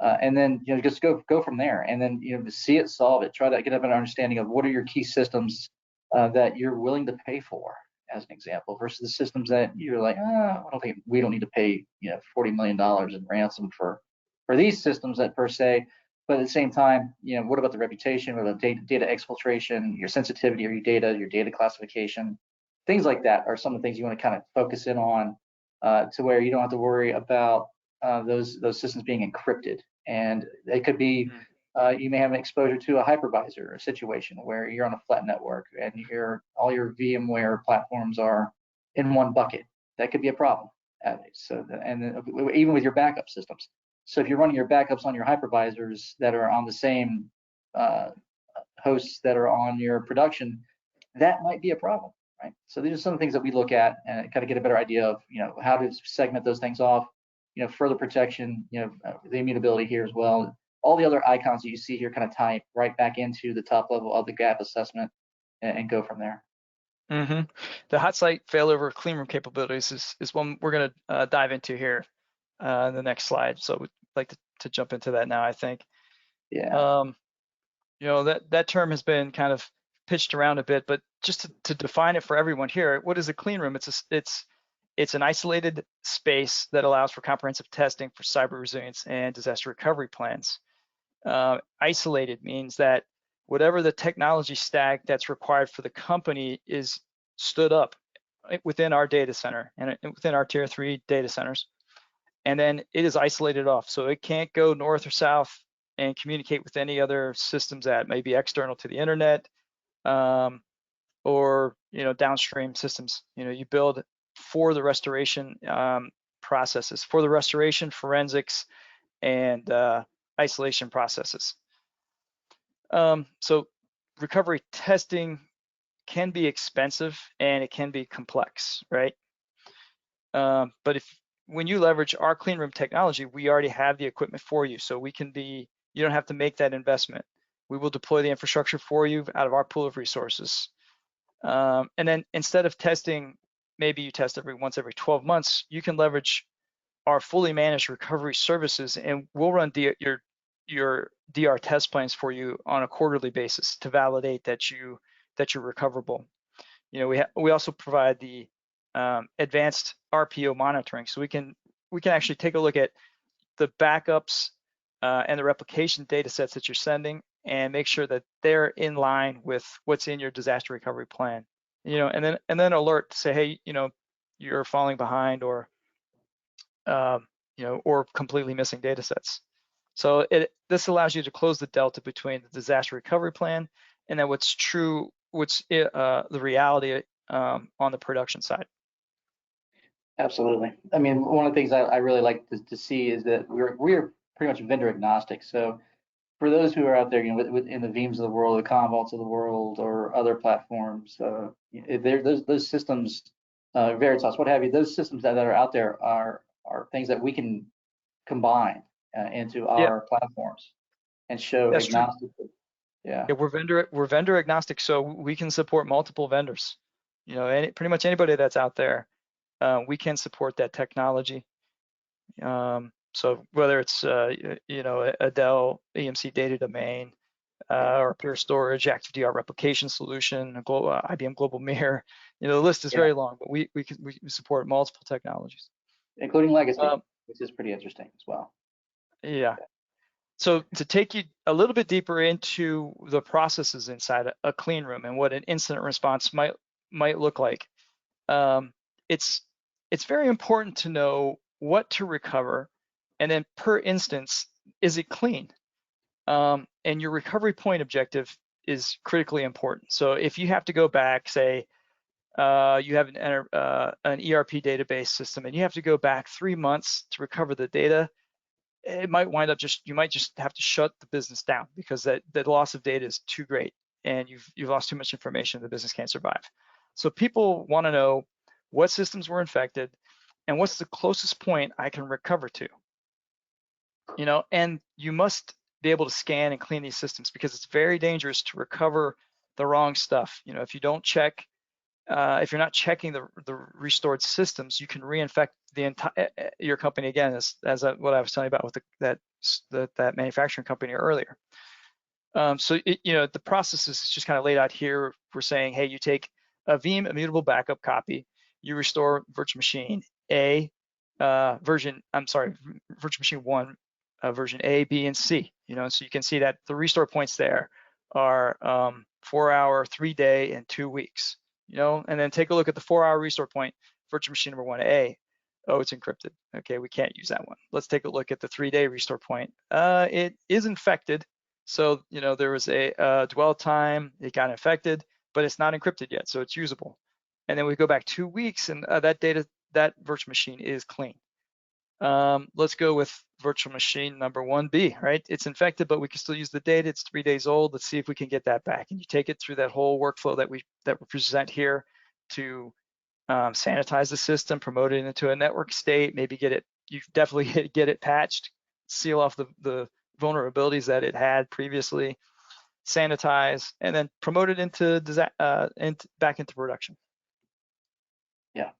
And then just go from there, and then to see it, solve it. Try to get a better understanding of what are your key systems that you're willing to pay for, as an example, versus the systems that you're like, we don't need to pay $40 million in ransom for these systems that per se. But at the same time, what about the reputation, what about data exfiltration, your sensitivity of your data classification, things like that are some of the things you want to kind of focus in on, to where you don't have to worry about those systems being encrypted. And it could be, you may have an exposure to a hypervisor situation where you're on a flat network and all your VMware platforms are in one bucket. That could be a problem. Even with your backup systems. So if you're running your backups on your hypervisors that are on the same hosts that are on your production, that might be a problem, right? So these are some things that we look at and kind of get a better idea of, how to segment those things off, further protection, the immutability here as well. All the other icons that you see here kind of tie right back into the top level of the gap assessment and go from there. The hot site failover clean room capabilities is one we're going to dive into here in the next slide. So we'd like to jump into that now, I think. Yeah. That term has been kind of pitched around a bit, but just to define it for everyone here, what is a clean room? It's an isolated space that allows for comprehensive testing for cyber resilience and disaster recovery plans. Isolated means that whatever the technology stack that's required for the company is stood up within our data center and within our tier 3 data centers. And then it is isolated off. So it can't go north or south and communicate with any other systems that may be external to the internet, or downstream systems. You build for the restoration processes, for the restoration, forensics, and isolation processes. So recovery testing can be expensive and it can be complex, right? But when you leverage our clean room technology, we already have the equipment for you. So you don't have to make that investment. We will deploy the infrastructure for you out of our pool of resources. And then instead of testing, maybe you test once every 12 months, you can leverage our fully managed recovery services, and we'll run your DR test plans for you on a quarterly basis to validate that you're recoverable. We also provide the advanced RPO monitoring, so we can actually take a look at the backups and the replication data sets that you're sending and make sure that they're in line with what's in your disaster recovery plan. And then alert to say, hey, you're falling behind, or or completely missing data sets. So this allows you to close the delta between the disaster recovery plan and then what's the reality on the production side. Absolutely. I mean, one of the things I really like to see is that we're pretty much vendor agnostic. So for those who are out there, in the Veeams of the world, the Commvaults of the world, or other platforms, those systems, Veritas, what have you, those systems that are out there are things that we can combine into our platforms and show That's agnostic. True. Yeah, we're vendor agnostic, so we can support multiple vendors. Pretty much anybody that's out there, we can support that technology. So whether it's a Dell EMC data domain, or Pure Storage, ActiveDR replication solution, IBM Global Mirror, the list is very long, but we support multiple technologies, including legacy, which is pretty interesting as well. Yeah. So to take you a little bit deeper into the processes inside a clean room and what an incident response might look like, it's very important to know what to recover, and then per instance, is it clean? And your recovery point objective is critically important. So if you have to go back, say you have an ERP database system and you have to go back 3 months to recover the data, it might wind up you might just have to shut the business down because the loss of data is too great and you've lost too much information, the business can't survive. So people want to know what systems were infected and what's the closest point I can recover to. And you must be able to scan and clean these systems because it's very dangerous to recover the wrong stuff. If you don't check, if you're not checking the restored systems, you can reinfect your company again, as what I was telling you about with that manufacturing company earlier. So the process is just kind of laid out here. We're saying, hey, you take a Veeam immutable backup copy, you restore virtual machine virtual machine 1, version A, B, and C. So you can see that the restore points there are 4 hour, 3 day, and 2 weeks. and then take a look at the 4-hour restore point, virtual machine number 1A. Oh, it's encrypted. Okay, we can't use that one. Let's take a look at the 3-day restore point. It is infected. So, there was a dwell time, it got infected, but it's not encrypted yet, so it's usable. And then we go back 2 weeks and that virtual machine is clean. Let's go with virtual machine number 1B, right? It's infected, but we can still use the data. It's 3 days old. Let's see if we can get that back. And you take it through that whole workflow that we present here to sanitize the system, promote it into a network state, maybe you definitely get it patched, seal off the vulnerabilities that it had previously, sanitize, and then promote it back into production. Yeah.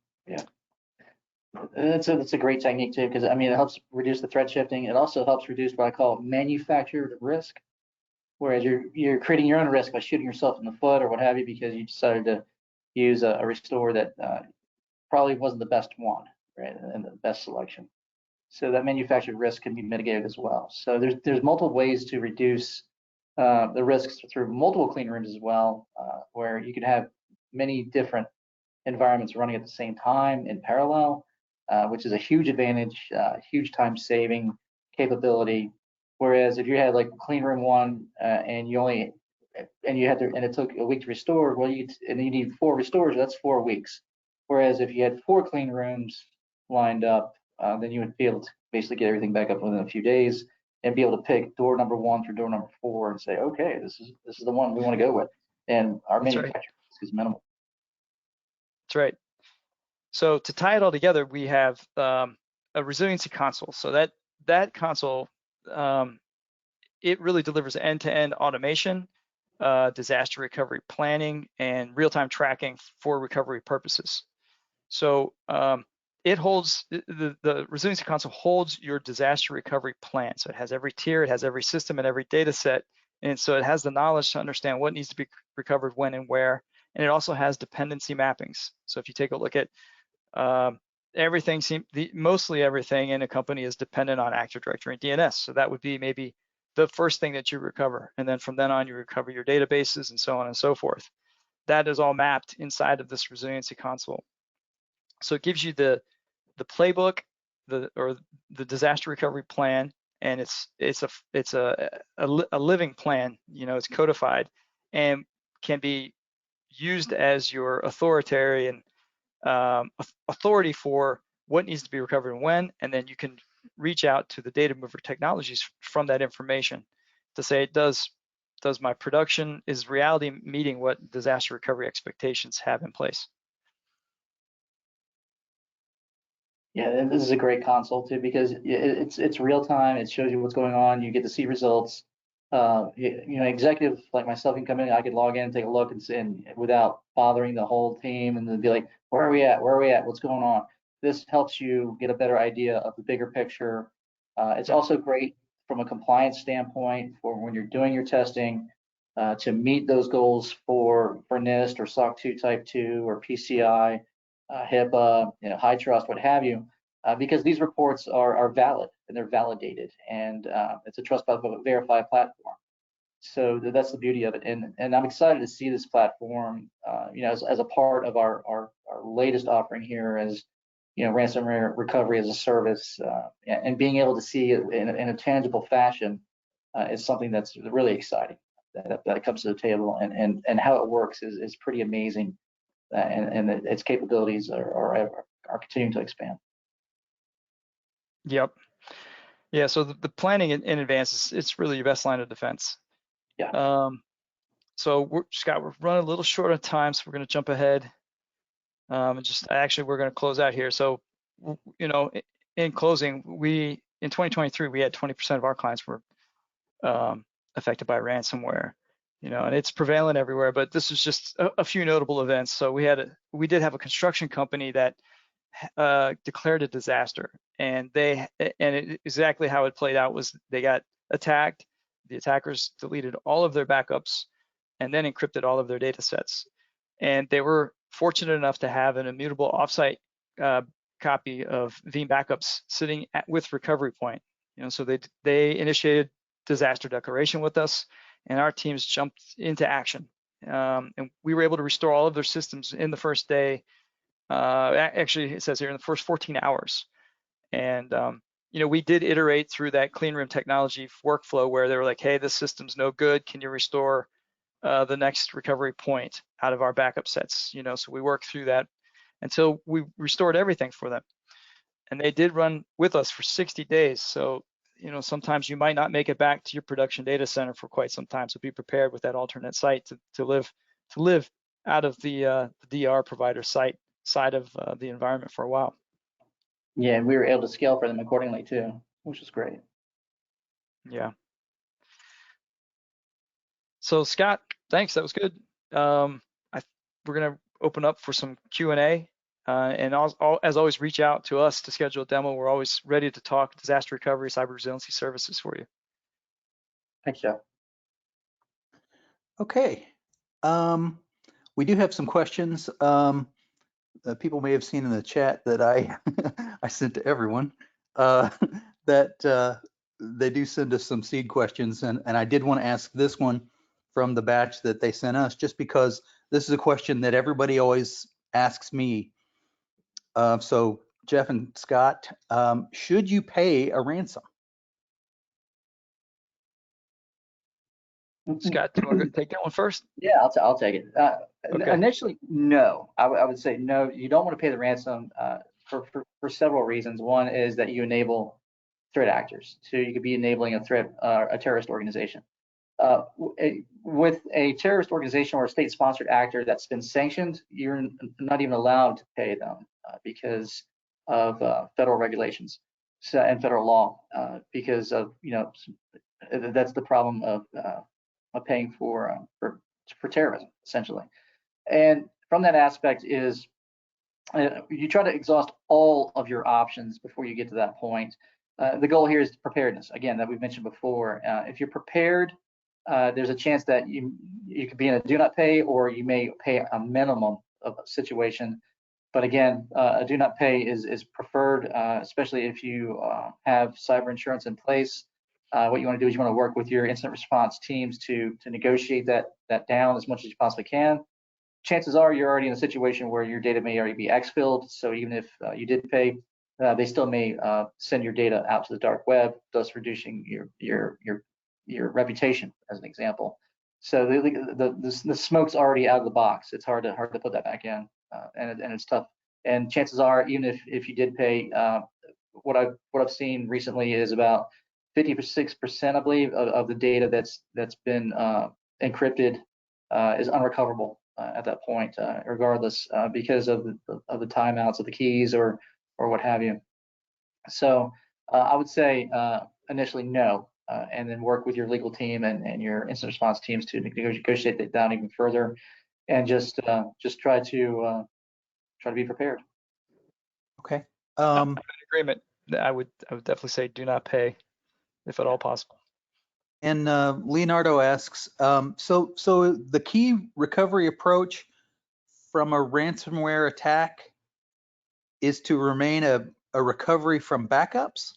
It's a great technique too, because it helps reduce the threat shifting. It also helps reduce what I call manufactured risk, whereas you're creating your own risk by shooting yourself in the foot or what have you because you decided to use a restore that probably wasn't the best one, right, and the best selection. So that manufactured risk can be mitigated as well. So there's multiple ways to reduce the risks through multiple clean rooms as well, where you could have many different environments running at the same time in parallel, which is a huge advantage, huge time saving capability. Whereas if you had like clean room 1 and it took a week to restore, well, you need 4 restores, that's 4 weeks. Whereas if you had 4 clean rooms lined up, then you would be able to basically get everything back up within a few days and be able to pick door number 1 through door number 4 and say, okay, this is the one we want to go with, and our manufacturing risk is minimal. That's right. So to tie it all together, we have a resiliency console. So that console, it really delivers end-to-end automation, disaster recovery planning, and real-time tracking for recovery purposes. So it holds, the resiliency console holds your disaster recovery plan. So it has every tier, it has every system and every data set. And so it has the knowledge to understand what needs to be recovered when and where. And it also has dependency mappings. So if you take a look at mostly everything in a company is dependent on Active Directory and DNS. So that would be maybe the first thing that you recover. And then from then on, you recover your databases and so on and so forth. That is all mapped inside of this resiliency console. So it gives you the playbook, the disaster recovery plan, and it's a living plan. It's codified and can be used as your authoritarian authority for what needs to be recovered and when, and then you can reach out to the data mover technologies from that information to say, does my production, is reality meeting what disaster recovery expectations have in place? Yeah, and this is a great console too, because it's real time. It shows you what's going on. You get to see results. Executive like myself can come in. I could log in, take a look, and without bothering the whole team, and then be like, "Where are we at? Where are we at? What's going on?" This helps you get a better idea of the bigger picture. It's also great from a compliance standpoint for when you're doing your testing to meet those goals for NIST or SOC 2 Type 2 or PCI. HIPAA, high trust, what have you, because these reports are valid and they're validated, and it's a trust verified platform. So that's the beauty of it, and I'm excited to see this platform, as a part of our latest offering here as ransomware recovery as a service, and being able to see it in a tangible fashion is something that's really exciting. That comes to the table, and how it works is pretty amazing. And its capabilities are continuing to expand. Yep. Yeah. So the planning in advance it's really your best line of defense. Yeah. So Scott, we're running a little short on time, so we're going to jump ahead. We're going to close out here. So, in closing, in 2023 we had 20% of our clients were affected by ransomware. And it's prevalent everywhere, but this is just a few notable events. So we did have a construction company that declared a disaster, and exactly how it played out was they got attacked. The attackers deleted all of their backups and then encrypted all of their data sets. And they were fortunate enough to have an immutable offsite copy of Veeam backups sitting with Recovery Point. So they initiated disaster declaration with us, and our teams jumped into action and we were able to restore all of their systems in the first day. Actually, it says here in the first 14 hours. And we did iterate through that clean room technology workflow where they were like, hey, this system's no good. Can you restore the next recovery point out of our backup sets? So we worked through that until we restored everything for them. And they did run with us for 60 days. So, sometimes you might not make it back to your production data center for quite some time. So be prepared with that alternate site to live out of the DR provider side of the environment for a while. Yeah, and we were able to scale for them accordingly too, which is great. Yeah. So Scott, thanks. That was good. We're gonna open up for some Q&A, and as always, reach out to us to schedule a demo. We're always ready to talk disaster recovery, cyber resiliency services for you. Thanks, Jeff. Okay. We do have some questions. People may have seen in the chat that I I sent to everyone that they do send us some seed questions, and I did want to ask this one from the batch that they sent us, just because this is a question that everybody always asks me. So Jeff and Scott, should you pay a ransom? Scott, do you want to take that one first? Yeah, I'll take it. Okay. Initially, no. I would say no. You don't want to pay the ransom for several reasons. One is that you enable threat actors. So you could be enabling a terrorist organization. With a terrorist organization or a state-sponsored actor that's been sanctioned, you're not even allowed to pay them because of federal regulations and federal law. Because of that's the problem of paying for terrorism, essentially. And from that aspect is you try to exhaust all of your options before you get to that point. The goal here is preparedness, again, that we've mentioned before. If you're prepared, there's a chance that you could be in a do not pay, or you may pay a minimum of a situation. But again, a do not pay is preferred, especially if you have cyber insurance in place. What you want to do is you want to work with your incident response teams to negotiate that down as much as you possibly can. Chances are you're already in a situation where your data may already be exfilled. So even if you did pay, they still may send your data out to the dark web, thus reducing your reputation, as an example. So the smoke's already out of the box. It's hard to put that back in, and it's tough. And chances are, even if you did pay, what I've seen recently is about 56%, I believe, of the data that's been encrypted is unrecoverable at that point, regardless, because of the timeouts of the keys or what have you. So I would say initially no, and then work with your legal team and your incident response teams to negotiate that down even further, and just try to be prepared. Okay. I'm in agreement. I would definitely say do not pay if at all possible. And Leonardo asks, so the key recovery approach from a ransomware attack is to remain a recovery from backups?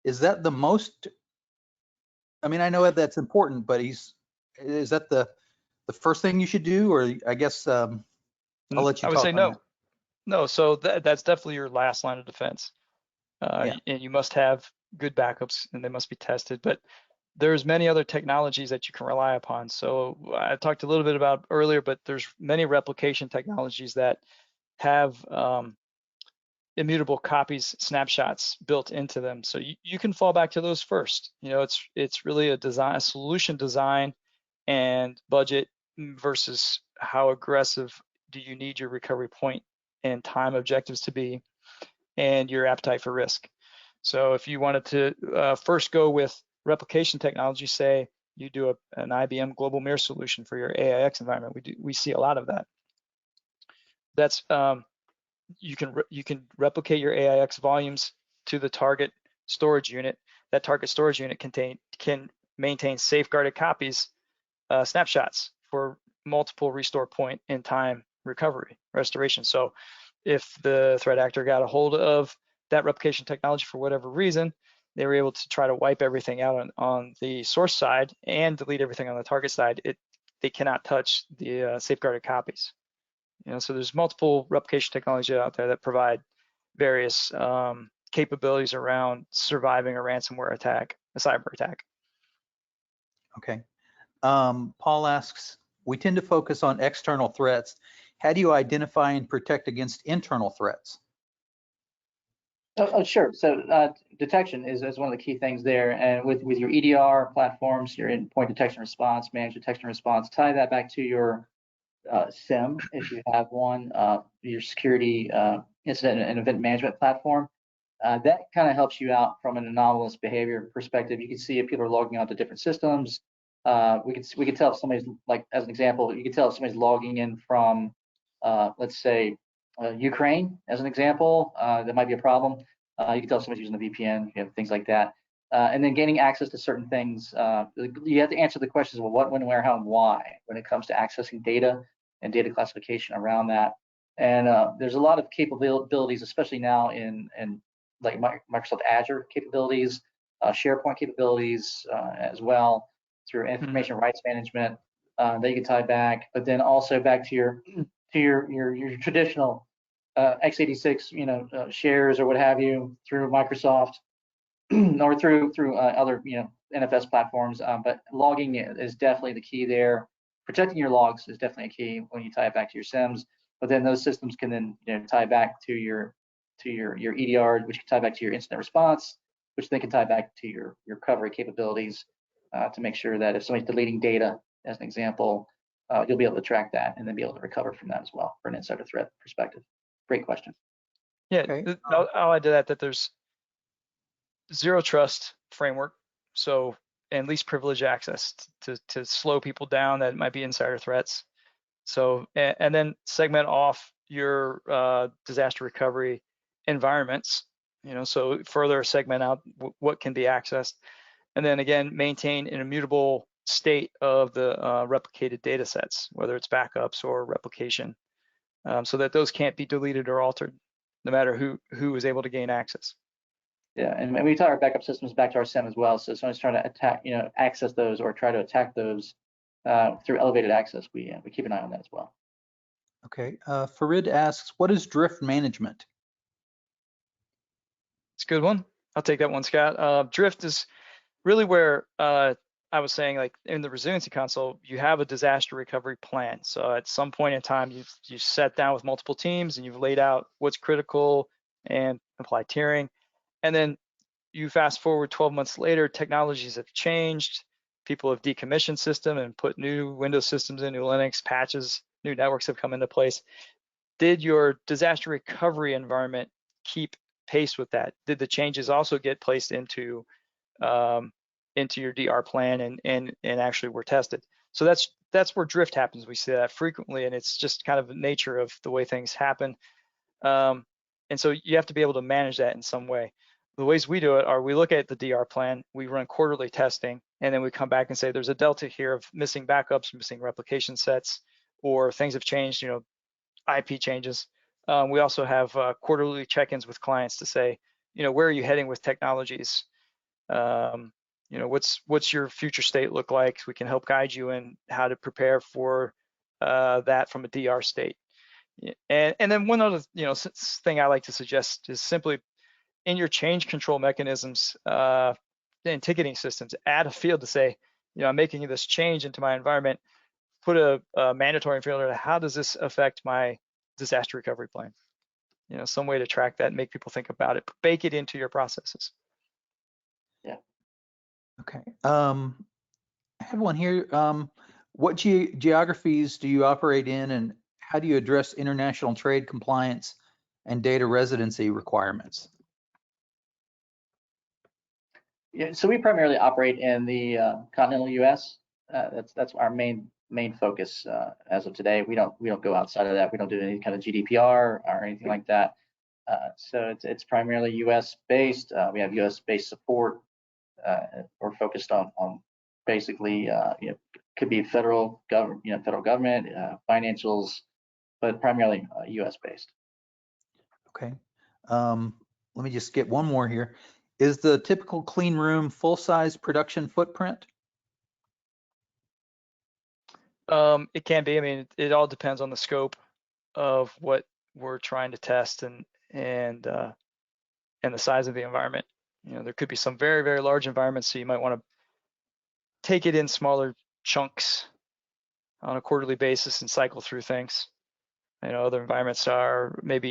Is that the most? I mean, I know that's important, but is that the first thing you should do? Or I guess I'll let you I would talk say on no. that. No, so that's definitely your last line of defense. And you must have good backups, and they must be tested. But there's many other technologies that you can rely upon. So I talked a little bit about earlier, but there's many replication technologies that have immutable copies, snapshots built into them. So you can fall back to those first. It's really a solution design and budget versus how aggressive do you need your recovery point and time objectives to be, and your appetite for risk. So if you wanted to first go with replication technology, say you do an IBM global mirror solution for your AIX environment, we see a lot of that. That's you can replicate your AIX volumes to the target storage unit. That target storage unit can maintain safeguarded copies, snapshots for multiple restore point in time restoration. So if the threat actor got a hold of that replication technology for whatever reason, they were able to try to wipe everything out on the source side and delete everything on the target side. It they cannot touch the safeguarded copies. So there's multiple replication technology out there that provide various capabilities around surviving a ransomware attack, a cyber attack. Okay. Paul asks, we tend to focus on external threats. How do you identify and protect against internal threats? Oh, sure. So detection is one of the key things there. And with your EDR platforms, your endpoint detection response, managed detection response, tie that back to your SIM, if you have one, your security incident and event management platform. That kind of helps you out from an anomalous behavior perspective. You can see if people are logging onto different systems. We can tell if somebody's, like, as an example, you can tell if somebody's logging in from, let's say, Ukraine, as an example. That might be a problem. You can tell if somebody's using a VPN, things like that. And then gaining access to certain things. You have to answer the questions, well, what, when, where, how, and why when it comes to accessing data and data classification around that. And there's a lot of capabilities, especially now in like Microsoft Azure capabilities, SharePoint capabilities as well, through information rights management that you can tie back, but then also back to your traditional x86 shares or what have you through Microsoft or through other NFS platforms. But logging is definitely the key there. Protecting your logs is definitely a key when you tie it back to your SIMs. But then those systems can then tie back to your EDR, which can tie back to your incident response, which then can tie back to your recovery capabilities to make sure that if somebody's deleting data, as an example, you'll be able to track that and then be able to recover from that as well for an insider threat perspective. Great question. Yeah, Okay. I'll add to that there's zero trust framework, so and least privilege access to slow people down that might be insider threats. So and then segment off your disaster recovery environments, so further segment out what can be accessed, and then again maintain an immutable state of the replicated data sets, whether it's backups or replication, so that those can't be deleted or altered, no matter who is able to gain access. Yeah, and we tie our backup systems back to our SIM as well. So if someone's trying to attack, access those or try to attack those through elevated access, we keep an eye on that as well. Okay. Farid asks, what is drift management? It's a good one. I'll take that one, Scott. Drift is really where I was saying, like in the resiliency console, you have a disaster recovery plan. So at some point in time, you've sat down with multiple teams and you've laid out what's critical and apply tiering. And then you fast forward 12 months later, technologies have changed. People have decommissioned system and put new Windows systems in, new Linux patches, new networks have come into place. Did your disaster recovery environment keep pace with that? Did the changes also get placed into your DR plan and actually were tested? So that's where drift happens. We see that frequently, and it's just kind of the nature of the way things happen. And so you have to be able to manage that in some way. The ways we do it are we look at the DR plan, we run quarterly testing, and then we come back and say there's a delta here of missing backups, missing replication sets, or things have changed, IP changes. We also have quarterly check-ins with clients to say, where are you heading with technologies? What's your future state look like? We can help guide you in how to prepare for that from a DR state. And then one other thing I like to suggest is simply in your change control mechanisms and ticketing systems, add a field to say, I'm making this change into my environment. Put a mandatory filter. How does this affect my disaster recovery plan? Some way to track that and make people think about it. Bake it into your processes. Yeah. Okay. I have one here. What geographies do you operate in, and how do you address international trade compliance and data residency requirements? Yeah, so we primarily operate in the continental U.S. That's our main focus as of today. We don't go outside of that. We don't do any kind of GDPR or anything like that. So it's primarily U.S. based. We have U.S. based support. We're focused on basically could be federal government, financials, but primarily U.S. based. Okay. Let me just get one more here. Is the typical clean room full-size production footprint? It can be. I mean, it all depends on the scope of what we're trying to test and the size of the environment. You know, there could be some very, very large environments, so you might want to take it in smaller chunks on a quarterly basis and cycle through things. You know, other environments are maybe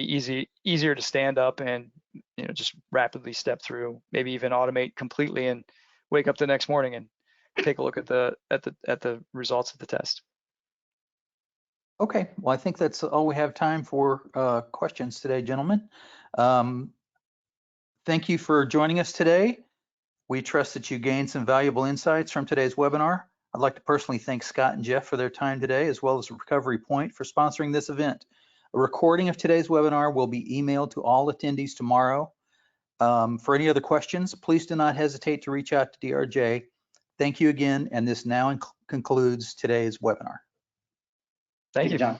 easier to stand up and, you know, just rapidly step through, maybe even automate completely and wake up the next morning and take a look at the results of the test. Okay, well, I think that's all we have time for questions today, gentlemen. Thank you for joining us today. We trust that you gained some valuable insights from today's webinar. I'd like to personally thank Scott and Jeff for their time today, as well as Recovery Point for sponsoring this event. A recording of today's webinar will be emailed to all attendees tomorrow. For any other questions, please do not hesitate to reach out to DRJ. Thank you again, and this now concludes today's webinar. Thank you, John.